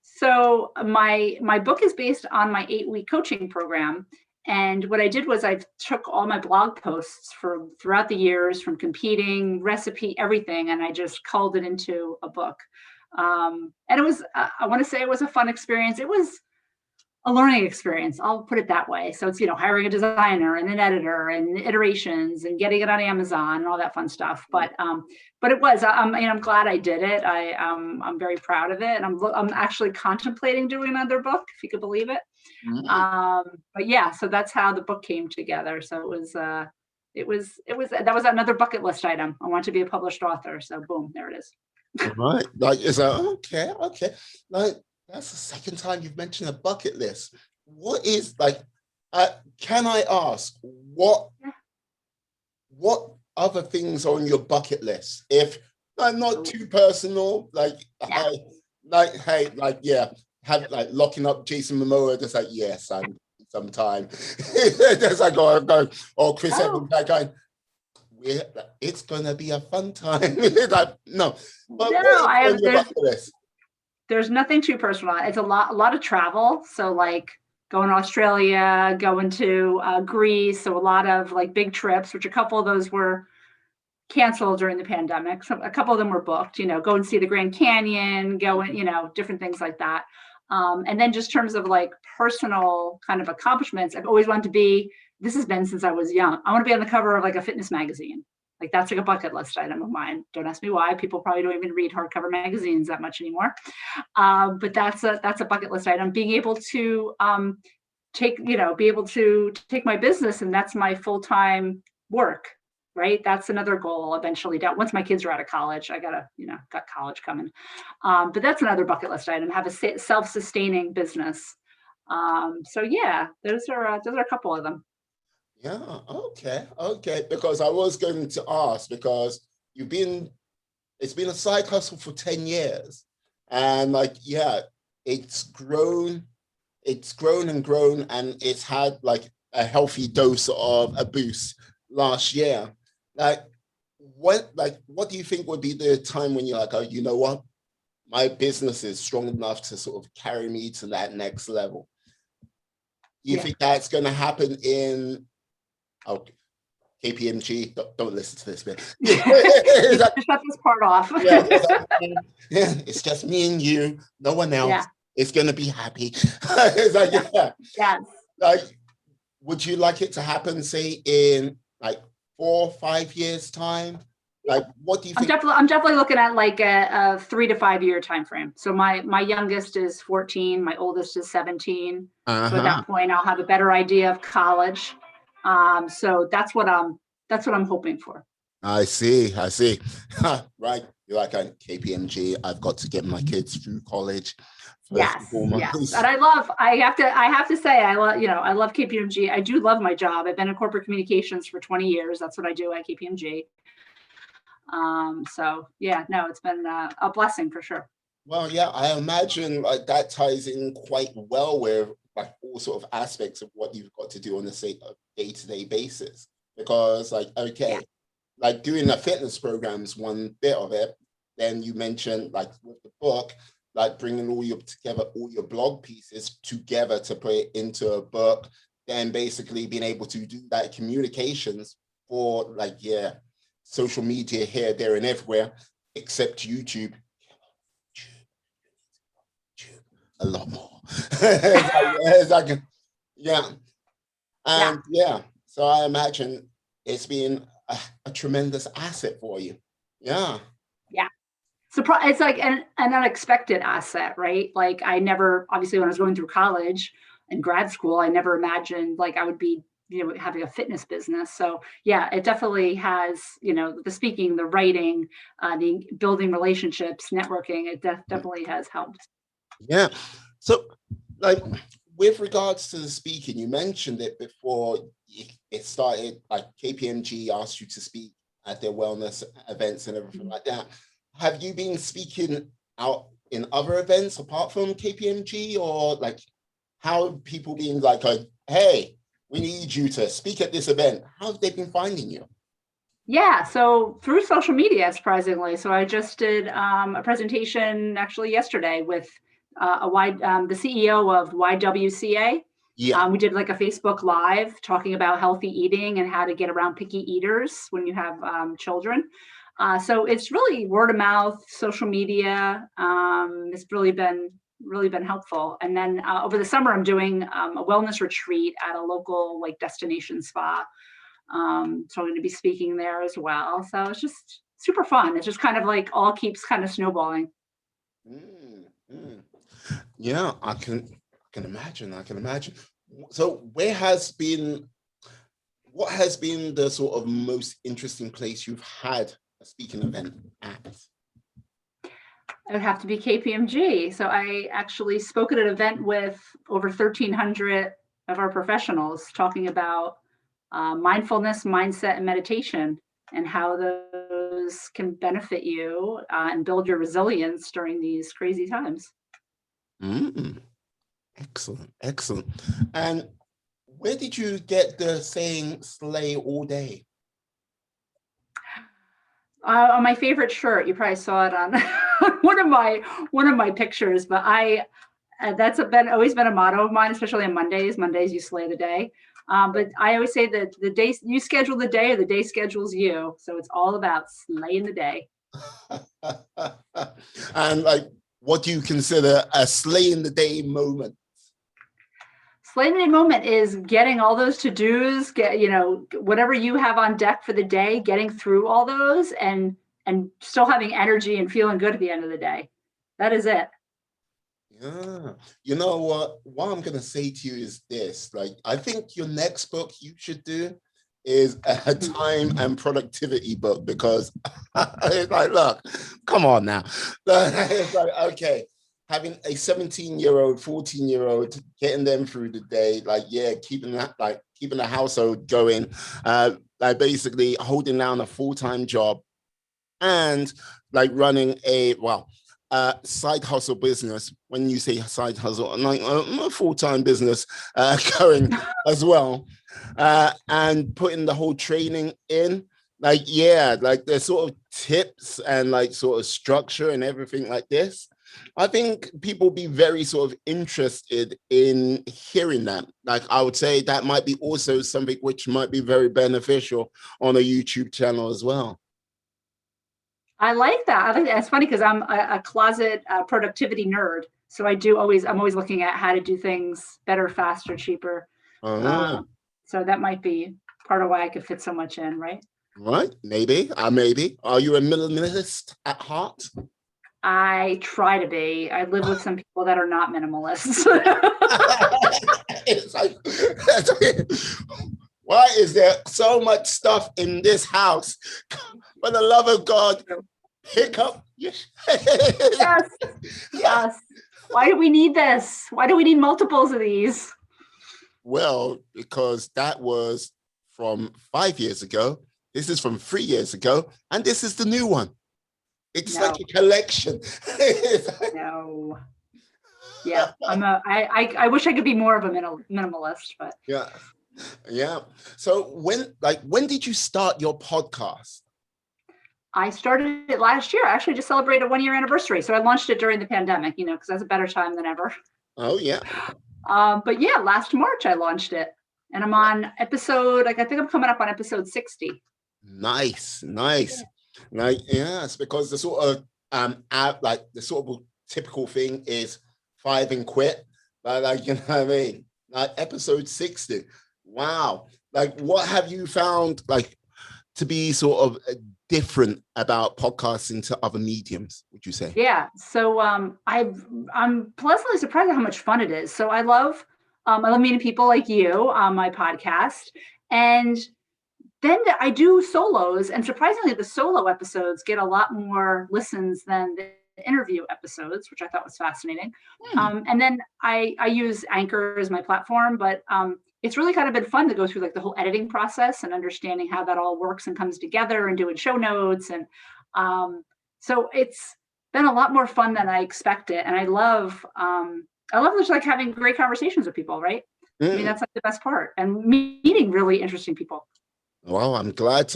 Speaker 2: So my book is based on my 8-week coaching program. And what I did was I took all my blog posts from throughout the years, from competing, recipe, everything, and I just culled it into a book. And it was, I want to say it was a fun experience. It was a learning experience. I'll put it that way. So it's, hiring a designer and an editor and iterations and getting it on Amazon and all that fun stuff. But it was, I'm glad I did it. I'm very proud of it. And I'm actually contemplating doing another book, if you could believe it. But yeah, so that's how the book came together. So that was another bucket list item. I want to be a published author. So boom, there it is.
Speaker 1: Right. Like, it's okay. Like, that's the second time you've mentioned a bucket list. What is, like, can I ask what other things are on your bucket list? If not too personal, like, have like locking up Jason Momoa, just like, yes, I'm sometime. Just like going, or Chris Evans going, it's gonna be a fun time. Like, no, but
Speaker 2: no,
Speaker 1: what is on your bucket list?
Speaker 2: There's nothing too personal. It's a lot of travel. So like going to Australia, going to Greece. So a lot of like big trips, which a couple of those were canceled during the pandemic. So a couple of them were booked, go and see the Grand Canyon, different things like that. And then just terms of like personal kind of accomplishments, I've always wanted to be, this has been since I was young. I want to be on the cover of like a fitness magazine. Like that's like a bucket list item of mine. Don't ask me why. People probably don't even read hardcover magazines that much anymore. But that's a bucket list item. Being able to be able to take my business, and that's my full-time work, right? That's another goal eventually. Once my kids are out of college, I got college coming. But that's another bucket list item. Have a self-sustaining business. So yeah, those are a couple of them.
Speaker 1: Yeah, okay. Because I was going to ask, because it's been a side hustle for 10 years. And like, yeah, it's grown and grown, and it's had like a healthy dose of a boost last year. Like, what do you think would be the time when you're like, oh, you know what? My business is strong enough to sort of carry me to that next level. You think that's going to happen in KPMG? Don't listen to this bit.
Speaker 2: Just shut this part off.
Speaker 1: It's just me and you, no one else.
Speaker 2: Yeah.
Speaker 1: It's going to be happy. It's like,
Speaker 2: Yes.
Speaker 1: Like, would you like it to happen, say, in like 4 or 5 years' time? Like, what do you think?
Speaker 2: I'm definitely looking at like a 3 to 5 year time frame. So my youngest is 14, my oldest is 17. So at that point, I'll have a better idea of college. So that's what I'm hoping for. I see.
Speaker 1: Right. You're like, KPMG, I've got to get my kids through college.
Speaker 2: Yes. And I have to say, I love KPMG. I do love my job. I've been in corporate communications for 20 years. That's what I do at KPMG. So yeah, no, it's been a blessing for sure.
Speaker 1: Well, yeah, I imagine like that ties in quite well with like all sort of aspects of what you've got to do on a day-to-day basis. Because like, like doing a fitness program is one bit of it. Then you mentioned like with the book, like bringing all your blog pieces together to put it into a book, then basically being able to do that communications for like, social media here, there, and everywhere, except YouTube. A lot more. So I imagine it's been a tremendous asset for you. Yeah.
Speaker 2: So it's like an unexpected asset, right? Like obviously when I was going through college and grad school, I never imagined like I would be, having a fitness business. So yeah, it definitely has, the speaking, the writing, the building relationships, networking, it definitely has helped.
Speaker 1: Yeah. So like with regards to the speaking, you mentioned it before it started, like KPMG asked you to speak at their wellness events and everything like that. Have you been speaking out in other events apart from KPMG, or like how have people been like, hey, we need you to speak at this event? How have they been finding you?
Speaker 2: Yeah, so through social media, surprisingly. So I just did a presentation actually yesterday with the CEO of YWCA.
Speaker 1: Yeah.
Speaker 2: We did like a Facebook Live talking about healthy eating and how to get around picky eaters when you have children. So it's really word of mouth, social media. It's really been helpful. And then over the summer, I'm doing a wellness retreat at a local like destination spa. So I'm going to be speaking there as well. So it's just super fun. It's just kind of like all keeps kind of snowballing.
Speaker 1: Mm, mm. Yeah, I can imagine. I can imagine. So, what has been the sort of most interesting place you've had a speaking event at?
Speaker 2: It would have to be KPMG. So I actually spoke at an event with over 1,300 of our professionals talking about mindfulness, mindset, and meditation, and how those can benefit you and build your resilience during these crazy times.
Speaker 1: Mm, excellent, excellent. And where did you get the saying "slay all day"?
Speaker 2: On my favorite shirt, you probably saw it on one of my pictures. But that's always been a motto of mine, especially on Mondays. Mondays, you slay the day. But I always say that the day you schedule the day, or the day schedules you. So it's all about slaying the day.
Speaker 1: And like, what do you consider a slay in the day moment?
Speaker 2: Slaying the day moment is getting all those to-dos, whatever you have on deck for the day, getting through all those and still having energy and feeling good at the end of the day. That is it.
Speaker 1: Yeah. You know what I'm gonna say to you is this. Like, I think your next book you should do is a time and productivity book, because it's like, look, come on now. It's like, okay, having a 17-year-old, 14-year-old, getting them through the day, like, yeah, keeping the household going, like basically holding down a full-time job, and like running side hustle business. When you say side hustle, like a full-time business going as well, and putting the whole training in. Like, yeah, like the sort of tips and like sort of structure and everything like this. I think people be very sort of interested in hearing that. Like, I would say that might be also something which might be very beneficial on a YouTube channel as well.
Speaker 2: I like that. I think that's funny because I'm a closet productivity nerd. So I'm always looking at how to do things better, faster, cheaper.
Speaker 1: Uh-huh.
Speaker 2: Uh, so that might be part of why I could fit so much in, right?
Speaker 1: Right? Maybe. Maybe. Are you a minimalist at heart?
Speaker 2: I try to be. I live with some people that are not minimalists.
Speaker 1: It's like, why is there so much stuff in this house? For the love of God, pick up.
Speaker 2: Yes. Yes. Why do we need this? Why do we need multiples of these?
Speaker 1: Well, because that was from 5 years ago. This is from 3 years ago. And this is the new one. It's like a collection.
Speaker 2: No. Yeah. I wish I could be more of a minimalist, but
Speaker 1: yeah. Yeah. So when did you start your podcast?
Speaker 2: I started it last year. I actually just celebrated a 1-year anniversary. So I launched it during the pandemic, because that's a better time than ever.
Speaker 1: Oh, yeah.
Speaker 2: But yeah, last March I launched it. And I'm on episode, I think I'm coming up on episode 60.
Speaker 1: Nice. Like, yes, because the sort of the sort of typical thing is 5 and quit. Like, you know what I mean? Like episode 60. Wow. Like, what have you found like to be sort of different about podcasting to other mediums, would you say?
Speaker 2: Yeah. So I'm pleasantly surprised at how much fun it is. So I love meeting people like you on my podcast. And then I do solos, and surprisingly, the solo episodes get a lot more listens than the interview episodes, which I thought was fascinating. And then I use Anchor as my platform, but it's really kind of been fun to go through like the whole editing process and understanding how that all works and comes together and doing show notes. And so it's been a lot more fun than I expected. And I love just like having great conversations with people, right? I mean, that's like the best part, and meeting really interesting people.
Speaker 1: Well, I'm glad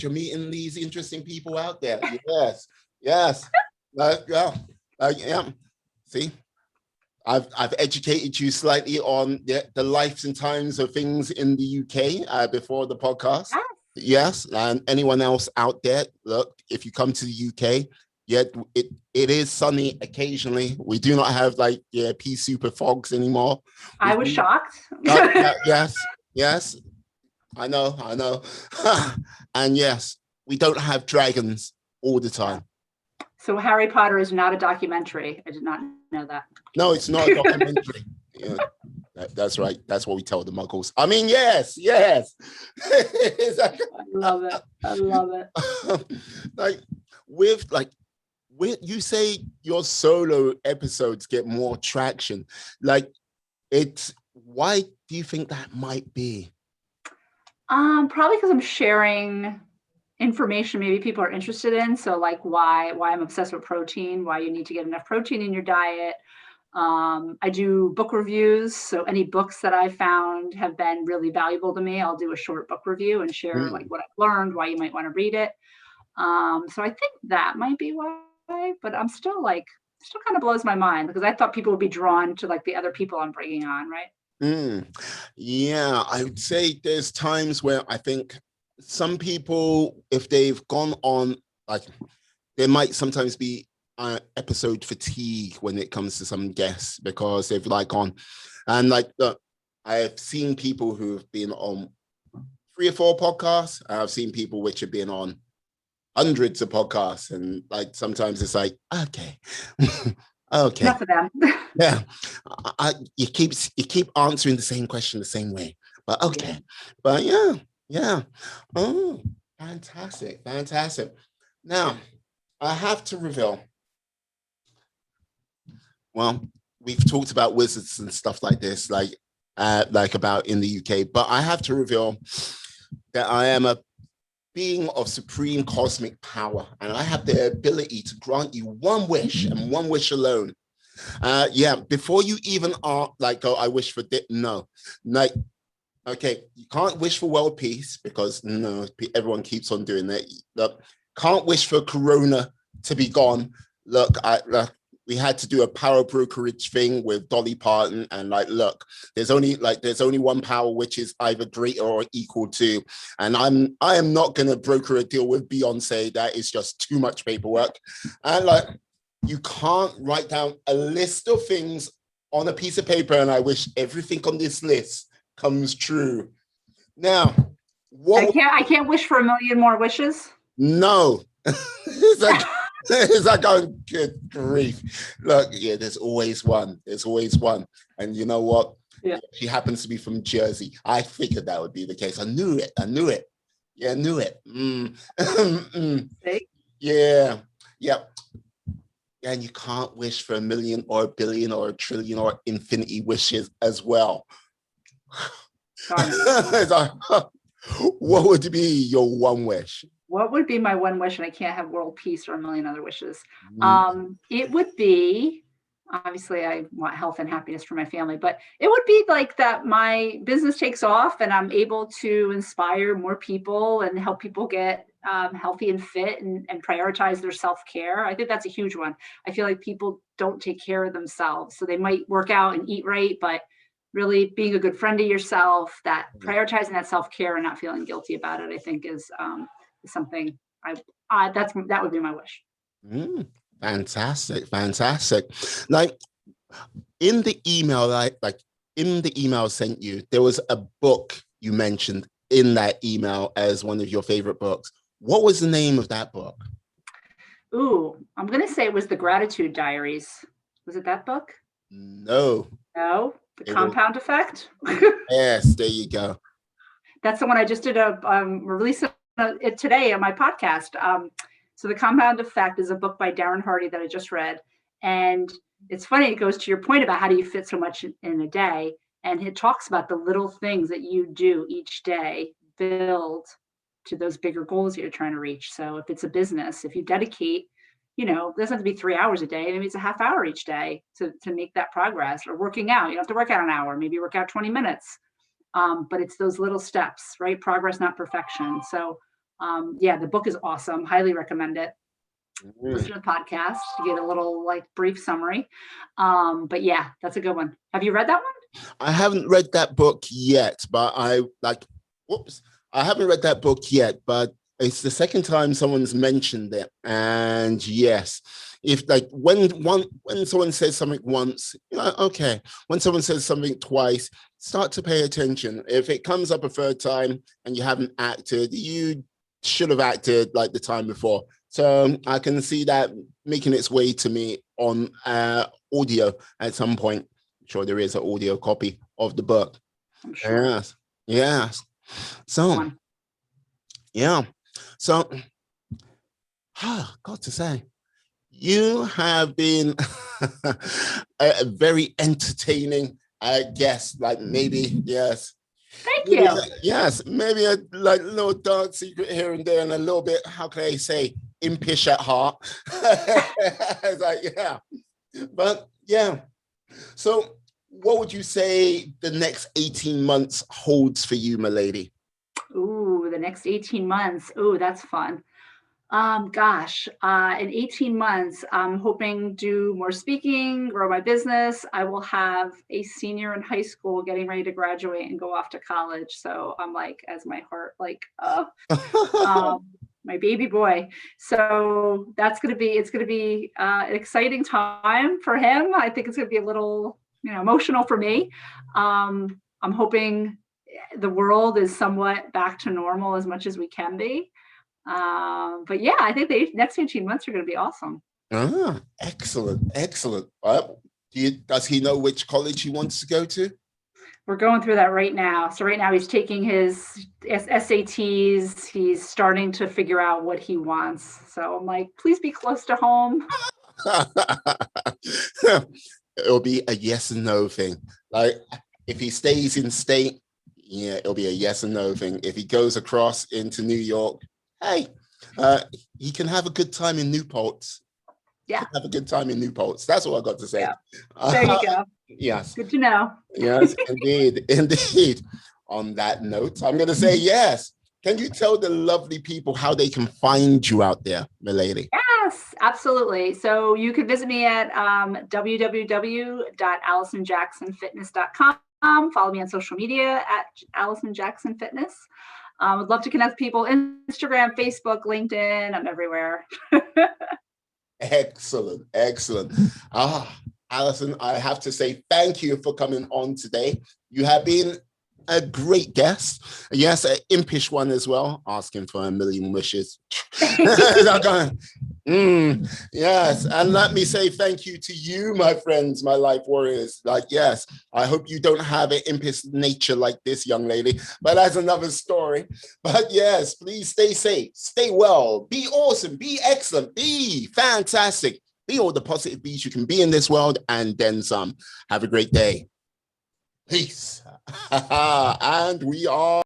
Speaker 1: you're meeting these interesting people out there. Yes. Yeah. See, I've educated you slightly on the lives and times of things in the UK before the podcast. Yes, and anyone else out there, look, if you come to the UK, yeah, it is sunny occasionally. We do not have like pea super fogs anymore.
Speaker 2: I was shocked.
Speaker 1: Yes, I know. And yes, we don't have dragons all the time.
Speaker 2: So Harry Potter is not a documentary. I did not know that.
Speaker 1: No, it's not a documentary. Yeah, that's right. That's what we tell the muggles. I mean, yes.
Speaker 2: I love it.
Speaker 1: With you say your solo episodes get more traction. Like, why do you think that might be?
Speaker 2: Probably because I'm sharing information maybe people are interested in. So like why I'm obsessed with protein, why you need to get enough protein in your diet. I do book reviews. So any books that I found have been really valuable to me, I'll do a short book review and share like what I've learned, why you might want to read it. So I think that might be why, but I'm still kind of blows my mind because I thought people would be drawn to like the other people I'm bringing on, right?
Speaker 1: Yeah, I would say there's times where I think some people, if they've gone on, like, there might sometimes be episode fatigue when it comes to some guests because they've like on, and like I've seen people who've been on 3 or 4 podcasts. I've seen people which have been on hundreds of podcasts, and like sometimes it's like, okay. Okay.
Speaker 2: Enough of them.
Speaker 1: Yeah. You keep answering the same question the same way. But okay. But yeah. Oh, fantastic. Now, I have to reveal. Well, we've talked about wizards and stuff like this, like about in the UK, but I have to reveal that I am a being of supreme cosmic power, and I have the ability to grant you one wish and one wish alone. Before you even are like, oh, I wish for no, like, okay, you can't wish for world peace because no, everyone keeps on doing that. Look, can't wish for Corona to be gone. Look, we had to do a power brokerage thing with Dolly Parton, and like, look, there's only one power which is either greater or equal to, and I am not gonna broker a deal with Beyonce. That is just too much paperwork. And like, you can't write down a list of things on a piece of paper and I wish everything on this list comes true. Now,
Speaker 2: I can't wish for a million more wishes.
Speaker 1: No. It's like, oh, good grief. Look, yeah, there's always one. And you know what?
Speaker 2: Yeah.
Speaker 1: She happens to be from Jersey. I figured that would be the case. I knew it. Yeah, I knew it. Yeah. And you can't wish for a million or a billion or a trillion or infinity wishes as well. What would be your one wish?
Speaker 2: What would be my one wish? And I can't have world peace or a million other wishes. It would be, obviously I want health and happiness for my family, but it would be like that my business takes off and I'm able to inspire more people and help people get healthy and fit and prioritize their self-care. I think that's a huge one. I feel like people don't take care of themselves. So they might work out and eat right, but really being a good friend to yourself, that prioritizing that self-care and not feeling guilty about it, I think is something that would be my wish.
Speaker 1: Fantastic. Like in the email, in the email I sent you, there was a book you mentioned in that email as one of your favorite books. What was the name of that book?
Speaker 2: Ooh, I'm going to say it was The Gratitude Diaries. Was it that book?
Speaker 1: No.
Speaker 2: The Compound Effect?
Speaker 1: Yes, there you go.
Speaker 2: That's the one I just did a release it today on my podcast. So The Compound Effect is a book by Darren Hardy that I just read. And it's funny, it goes to your point about how do you fit so much in a day. And it talks about the little things that you do each day build to those bigger goals that you're trying to reach. So if it's a business, if you dedicate, it doesn't have to be 3 hours a day. Maybe it's a half hour each day to make that progress. Or working out. You don't have to work out an hour. Maybe you work out 20 minutes. But it's those little steps, right? Progress, not perfection. So the book is awesome. Highly recommend it. listen to the podcast to get a little like brief summary. But yeah, that's a good one. Have you read that one?
Speaker 1: I haven't read that book yet, but I haven't read that book yet, but it's the second time someone's mentioned it. And yes, if like when someone says something once, you're like, okay. When someone says something twice, start to pay attention. If it comes up a third time and you haven't acted, you should have acted like the time before. So I can see that making its way to me on audio at some point. I'm sure there is an audio copy of the book.
Speaker 2: I'm sure.
Speaker 1: Yes. Yes. So, yeah. So, got to say, you have been a very entertaining guest. Like maybe, yes.
Speaker 2: Thank you.
Speaker 1: Yes, maybe a like little dark secret here and there, and a little bit, how can I say, impish at heart. It's like, yeah. But yeah. So what would you say the next 18 months holds for you, my lady?
Speaker 2: Ooh, the next 18 months. Ooh, that's fun. In 18 months, I'm hoping to do more speaking, grow my business. I will have a senior in high school getting ready to graduate and go off to college. So I'm like, as my heart, like, my baby boy. So it's going to be an exciting time for him. I think it's going to be a little, emotional for me. I'm hoping the world is somewhat back to normal as much as we can be. But yeah, I think the next 18 months are going to be awesome.
Speaker 1: Excellent. Does he know which college he wants to go to?
Speaker 2: We're going through that right now. So right now he's taking his SATs. He's starting to figure out what he wants. So I'm like, please be close to home.
Speaker 1: It'll be a yes and no thing. Like if he stays in state, yeah, it'll be a yes and no thing. If he goes across into New York, hey, he can have a good time in Newport.
Speaker 2: Yeah.
Speaker 1: Have a good time in Newport. That's what I got to say.
Speaker 2: Yeah. There you go.
Speaker 1: Yes.
Speaker 2: Good to know.
Speaker 1: Yes, indeed. Indeed. On that note, I'm going to say yes. Can you tell the lovely people how they can find you out there, my lady?
Speaker 2: Yes, absolutely. So you can visit me at www.allisonjacksonfitness.com. Follow me on social media at Allison Jackson Fitness. Would love to connect with people. Instagram, Facebook, LinkedIn. I'm everywhere.
Speaker 1: Excellent. Allison, I have to say thank you for coming on today. You have been a great guest. Yes, an impish one as well, asking for a million wishes. Yes, and let me say thank you to you, my friends, my life warriors. Like, yes, I hope you don't have an impish nature like this young lady, but that's another story. But yes, please stay safe, stay well, be awesome, be excellent, be fantastic, be all the positive bees you can be in this world, and then some. Have a great day. Peace. And we are